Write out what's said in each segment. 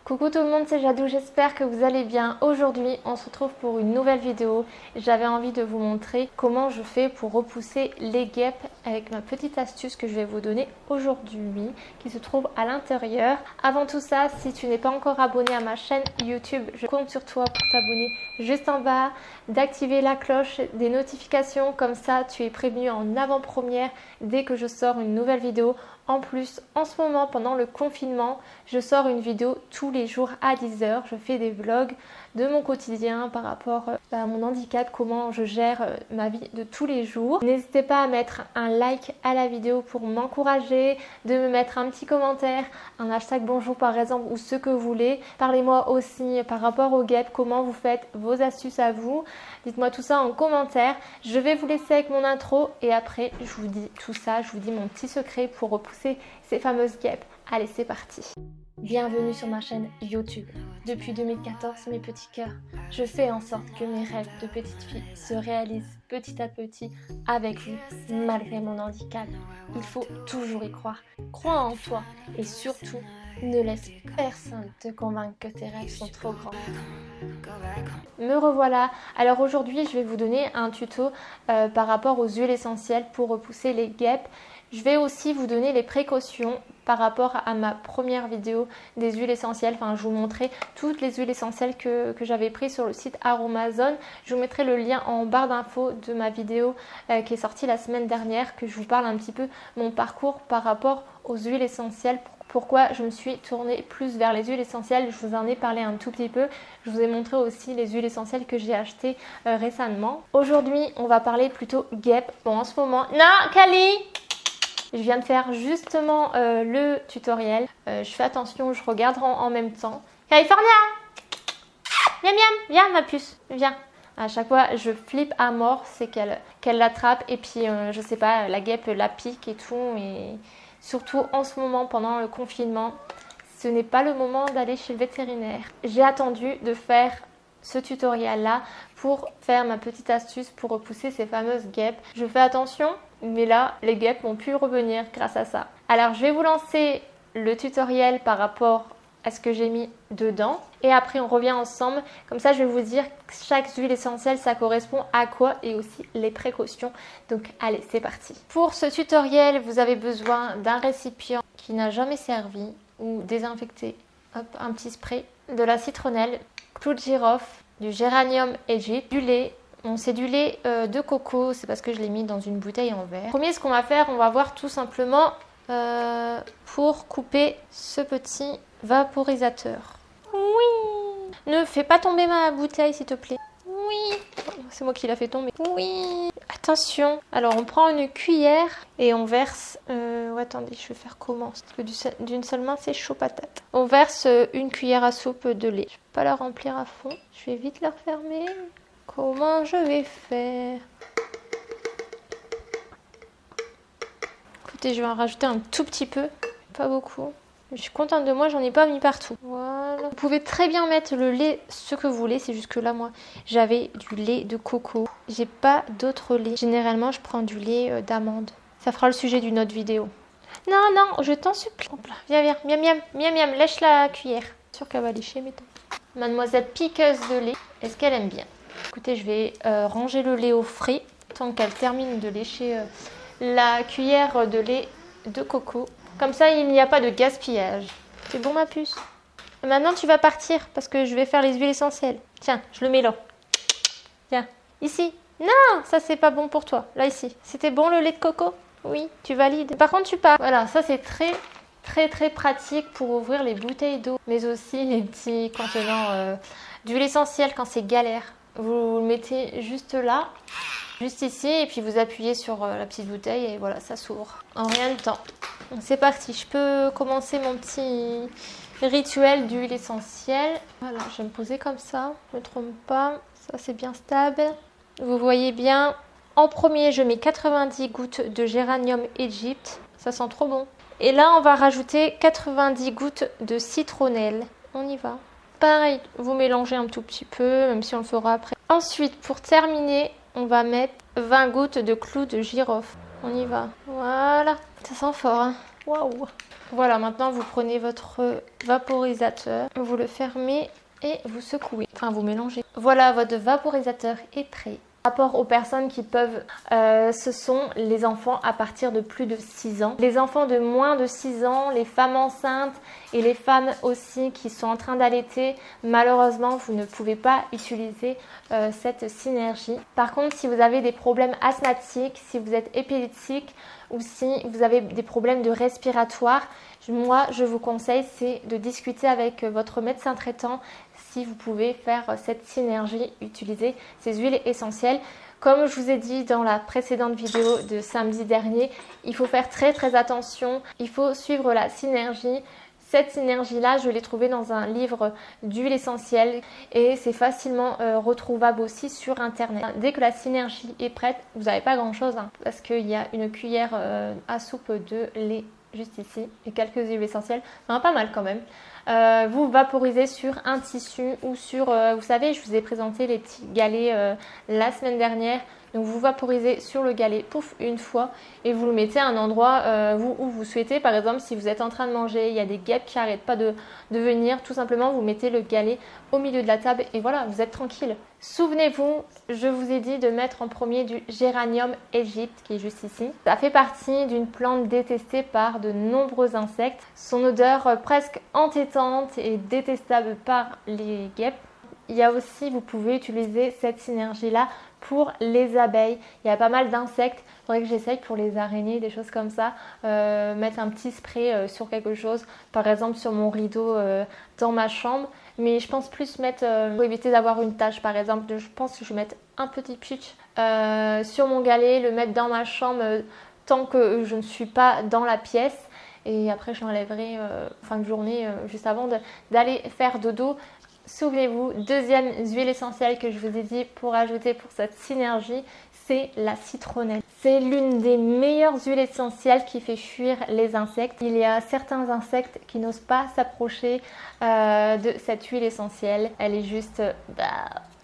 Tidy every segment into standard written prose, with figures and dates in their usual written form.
Coucou tout le monde, c'est Jadou, j'espère que vous allez bien. Aujourd'hui, on se retrouve pour une nouvelle vidéo. J'avais envie de vous montrer comment je fais pour repousser les guêpes avec ma petite astuce que je vais vous donner aujourd'hui, qui se trouve à l'intérieur. Avant tout ça, si tu n'es pas encore abonné à ma chaîne YouTube, je compte sur toi pour t'abonner juste en bas, d'activer la cloche des notifications, comme ça tu es prévenu en avant-première dès que je sors une nouvelle vidéo. En plus, en ce moment, pendant le confinement, je sors une vidéo tous les jours à 10 h. Je fais des vlogs de mon quotidien par rapport à mon handicap, comment je gère ma vie de tous les jours. N'hésitez pas à mettre un like à la vidéo pour m'encourager, de me mettre un petit commentaire, un hashtag bonjour par exemple ou ce que vous voulez. Parlez-moi aussi par rapport aux guêpes, comment vous faites vos astuces à vous. Dites-moi tout ça en commentaire. Je vais vous laisser avec mon intro et après je vous dis tout ça, je vous dis mon petit secret pour repousser ces fameuses guêpes. Allez, c'est parti. Bienvenue sur ma chaîne YouTube. Depuis 2014, mes petits cœurs, je fais en sorte que mes rêves de petite fille se réalisent petit à petit avec vous, malgré mon handicap. Il faut toujours y croire. Crois en toi et surtout, ne laisse personne te convaincre que tes rêves sont trop grands. Me revoilà. Alors aujourd'hui, je vais vous donner un tuto par rapport aux huiles essentielles pour repousser les guêpes. Je vais aussi vous donner les précautions par rapport à ma première vidéo des huiles essentielles. Enfin, je vous montrais toutes les huiles essentielles que j'avais prises sur le site Aromazone. Je vous mettrai le lien en barre d'infos de ma vidéo qui est sortie la semaine dernière, que je vous parle un petit peu mon parcours par rapport aux huiles essentielles. Pourquoi je me suis tournée plus vers les huiles essentielles. Je vous en ai parlé un tout petit peu. Je vous ai montré aussi les huiles essentielles que j'ai achetées récemment. Aujourd'hui, on va parler plutôt guêpes. Bon, en ce moment... Non, Kali! Je viens de faire justement le tutoriel. Je fais attention, je regarde en même temps. California! Viens, viens, viens ma puce, viens. À chaque fois, je flippe à mort, c'est qu'elle l'attrape et puis, je sais pas, la guêpe la pique et tout. Et surtout en ce moment, pendant le confinement, ce n'est pas le moment d'aller chez le vétérinaire. J'ai attendu de faire ce tutoriel là pour faire ma petite astuce pour repousser ces fameuses guêpes. Je fais attention, mais là les guêpes vont plus revenir grâce à ça. Alors je vais vous lancer le tutoriel par rapport à ce que j'ai mis dedans et après on revient ensemble. Comme ça je vais vous dire chaque huile essentielle ça correspond à quoi et aussi les précautions. Donc allez, c'est parti. Pour ce tutoriel vous avez besoin d'un récipient qui n'a jamais servi ou désinfecté. Hop, un petit spray, de la citronnelle, clou de girofle, du géranium Egypt, du lait. Bon, c'est du lait de coco, c'est parce que je l'ai mis dans une bouteille en verre. Premier, ce qu'on va faire, on va voir tout simplement pour couper ce petit vaporisateur. Oui! Ne fais pas tomber ma bouteille, s'il te plaît. Oui! C'est moi qui l'a fait tomber. Oui! Attention! Alors, on prend une cuillère et on verse... attendez, je vais faire comment? Parce que d'une seule main, c'est chaud patate. On verse une cuillère à soupe de lait. Je ne vais pas la remplir à fond. Je vais vite la refermer. Comment je vais faire? Écoutez, je vais en rajouter un tout petit peu. Pas beaucoup. Je suis contente de moi, j'en ai pas mis partout. Voilà. Vous pouvez très bien mettre le lait, ce que vous voulez. C'est juste que là, moi, j'avais du lait de coco. J'ai pas d'autre lait. Généralement, je prends du lait d'amande. Ça fera le sujet d'une autre vidéo. Non, non, je t'en supplie. Viens, viens, miam, miam, miam, miam, lèche la cuillère. Sûr qu'elle va lécher, mettons. Mademoiselle piqueuse de lait, est-ce qu'elle aime bien? Écoutez, je vais ranger le lait au frais tant qu'elle termine de lécher la cuillère de lait de coco. Comme ça, il n'y a pas de gaspillage. C'est bon, ma puce? Maintenant, tu vas partir parce que je vais faire les huiles essentielles. Tiens, je le mets là. Tiens, ici. Non, ça, c'est pas bon pour toi. Là, ici. C'était bon, le lait de coco? Oui, tu valides. Par contre, tu pars. Voilà, ça, c'est très pratique pour ouvrir les bouteilles d'eau. Mais aussi les petits contenants d'huile essentielle quand c'est galère. Vous le mettez juste là, juste ici, et puis vous appuyez sur la petite bouteille et voilà, ça s'ouvre en rien de temps. Donc c'est parti, je peux commencer mon petit rituel d'huile essentielle. Voilà, je vais me poser comme ça, je ne me trompe pas, ça c'est bien stable. Vous voyez bien, en premier je mets 90 gouttes de géranium Egypt, ça sent trop bon. Et là on va rajouter 90 gouttes de citronnelle, on y va. Pareil, vous mélangez un tout petit peu, même si on le fera après. Ensuite, pour terminer, on va mettre 20 gouttes de clou de girofle. On y va. Voilà, ça sent fort. Hein. Waouh! Voilà, maintenant vous prenez votre vaporisateur, vous le fermez et vous secouez, enfin vous mélangez. Voilà, votre vaporisateur est prêt. Rapport aux personnes qui peuvent, ce sont les enfants à partir de plus de 6 ans. Les enfants de moins de 6 ans, les femmes enceintes et les femmes aussi qui sont en train d'allaiter, malheureusement vous ne pouvez pas utiliser cette synergie. Par contre, si vous avez des problèmes asthmatiques, si vous êtes épileptique ou si vous avez des problèmes de respiratoire, moi je vous conseille c'est de discuter avec votre médecin traitant si vous pouvez faire cette synergie, utiliser ces huiles essentielles. Comme je vous ai dit dans la précédente vidéo de samedi dernier, il faut faire très attention, il faut suivre la synergie. Cette synergie-là, je l'ai trouvée dans un livre d'huile essentielle et c'est facilement retrouvable aussi sur internet. Dès que la synergie est prête, vous n'avez pas grand-chose parce qu'il y a une cuillère à soupe de lait juste ici et quelques huiles essentielles, enfin, pas mal quand même. Vous vaporisez sur un tissu ou sur, vous savez, je vous ai présenté les petits galets la semaine dernière. Donc vous vaporisez sur le galet, pouf, une fois et vous le mettez à un endroit où vous souhaitez. Par exemple, si vous êtes en train de manger, il y a des guêpes qui n'arrêtent pas de venir, tout simplement vous mettez le galet au milieu de la table et voilà, vous êtes tranquille. Souvenez-vous, je vous ai dit de mettre en premier du Géranium Égypte qui est juste ici. Ça fait partie d'une plante détestée par de nombreux insectes. Son odeur presque entêtante et détestable par les guêpes. Il y a aussi, vous pouvez utiliser cette synergie-là pour les abeilles. Il y a pas mal d'insectes. Il faudrait que j'essaye pour les araignées, des choses comme ça. Mettre un petit spray sur quelque chose. Par exemple sur mon rideau dans ma chambre. Mais je pense plus mettre, pour éviter d'avoir une tache par exemple. Je pense que je vais mettre un petit pitch sur mon galet, le mettre dans ma chambre tant que je ne suis pas dans la pièce. Et après je l'enlèverai fin de journée juste avant d'aller faire dodo. Souvenez-vous, deuxième huile essentielle que je vous ai dit pour ajouter pour cette synergie, c'est la citronnelle. C'est l'une des meilleures huiles essentielles qui fait fuir les insectes. Il y a certains insectes qui n'osent pas s'approcher de cette huile essentielle. Elle est juste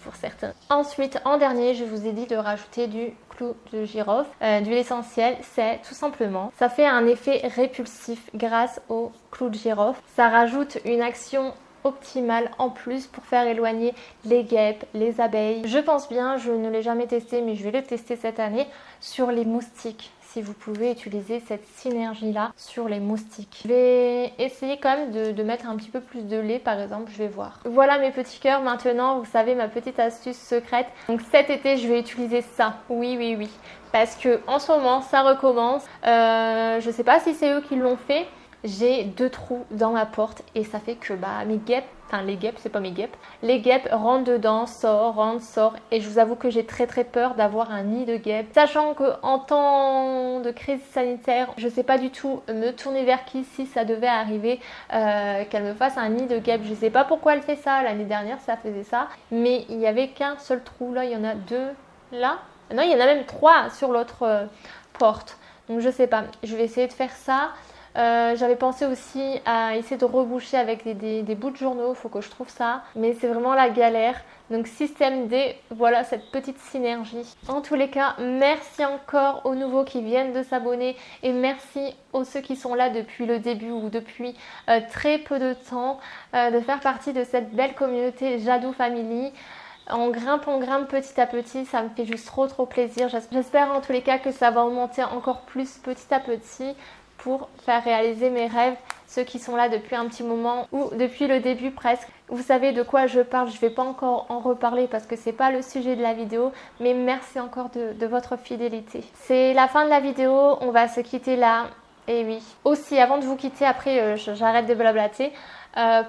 pour certains. Ensuite, en dernier, je vous ai dit de rajouter du clou de girofle. D'huile essentielle, c'est tout simplement, ça fait un effet répulsif grâce au clou de girofle. Ça rajoute une action optimale en plus pour faire éloigner les guêpes, les abeilles. Je pense bien, je ne l'ai jamais testé mais je vais le tester cette année sur les moustiques. Si vous pouvez utiliser cette synergie là sur les moustiques. Je vais essayer quand même de mettre un petit peu plus de lait par exemple, je vais voir. Voilà mes petits cœurs, maintenant vous savez ma petite astuce secrète. Donc cet été je vais utiliser ça, oui. Parce que en ce moment ça recommence. Je sais pas si c'est eux qui l'ont fait. J'ai 2 trous dans ma porte et ça fait que mes guêpes, enfin les guêpes, c'est pas mes guêpes, les guêpes rentrent dedans, sortent et je vous avoue que j'ai très peur d'avoir un nid de guêpes. Sachant qu'en temps de crise sanitaire, je sais pas du tout me tourner vers qui si ça devait arriver qu'elle me fasse un nid de guêpes. Je sais pas pourquoi elle fait ça, l'année dernière ça faisait ça, mais il n'y avait qu'un seul trou là, il y en a 2 là. Non, il y en a même 3 sur l'autre porte. Donc je sais pas, je vais essayer de faire ça. J'avais pensé aussi à essayer de reboucher avec des bouts de journaux, il faut que je trouve ça, mais c'est vraiment la galère. Donc système D, voilà cette petite synergie. En tous les cas, merci encore aux nouveaux qui viennent de s'abonner et merci aux ceux qui sont là depuis le début ou depuis très peu de temps de faire partie de cette belle communauté Jadou Family. On grimpe petit à petit, ça me fait juste trop plaisir. J'espère en tous les cas que ça va augmenter encore plus petit à petit pour faire réaliser mes rêves, ceux qui sont là depuis un petit moment ou depuis le début presque. Vous savez de quoi je parle, je ne vais pas encore en reparler parce que c'est pas le sujet de la vidéo, mais merci encore de votre fidélité. C'est la fin de la vidéo, on va se quitter là. Et oui, aussi avant de vous quitter, après j'arrête de blablater,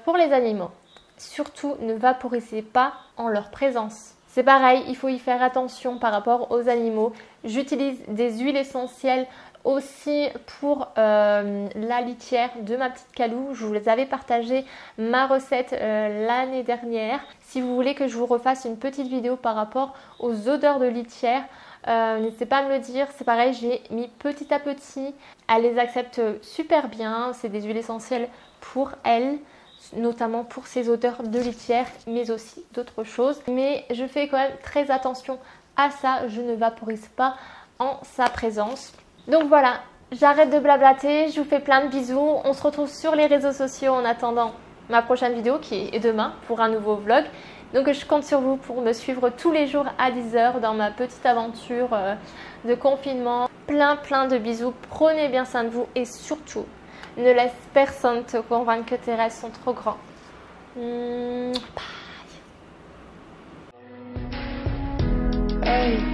pour les animaux, surtout ne vaporisez pas en leur présence. C'est pareil, il faut y faire attention par rapport aux animaux. J'utilise des huiles essentielles aussi pour la litière de ma petite Calou. Je vous les avais partagé ma recette l'année dernière. Si vous voulez que je vous refasse une petite vidéo par rapport aux odeurs de litière, n'hésitez pas à me le dire. C'est pareil, j'ai mis petit à petit. Elle les accepte super bien. C'est des huiles essentielles pour elle, notamment pour ces odeurs de litière, mais aussi d'autres choses. Mais je fais quand même très attention à ça. Je ne vaporise pas en sa présence. Donc voilà, j'arrête de blablater, je vous fais plein de bisous. On se retrouve sur les réseaux sociaux en attendant ma prochaine vidéo qui est demain pour un nouveau vlog. Donc je compte sur vous pour me suivre tous les jours à 10 h dans ma petite aventure de confinement. Plein de bisous, prenez bien soin de vous et surtout, ne laisse personne te convaincre que tes rêves sont trop grands. Bye. Hey.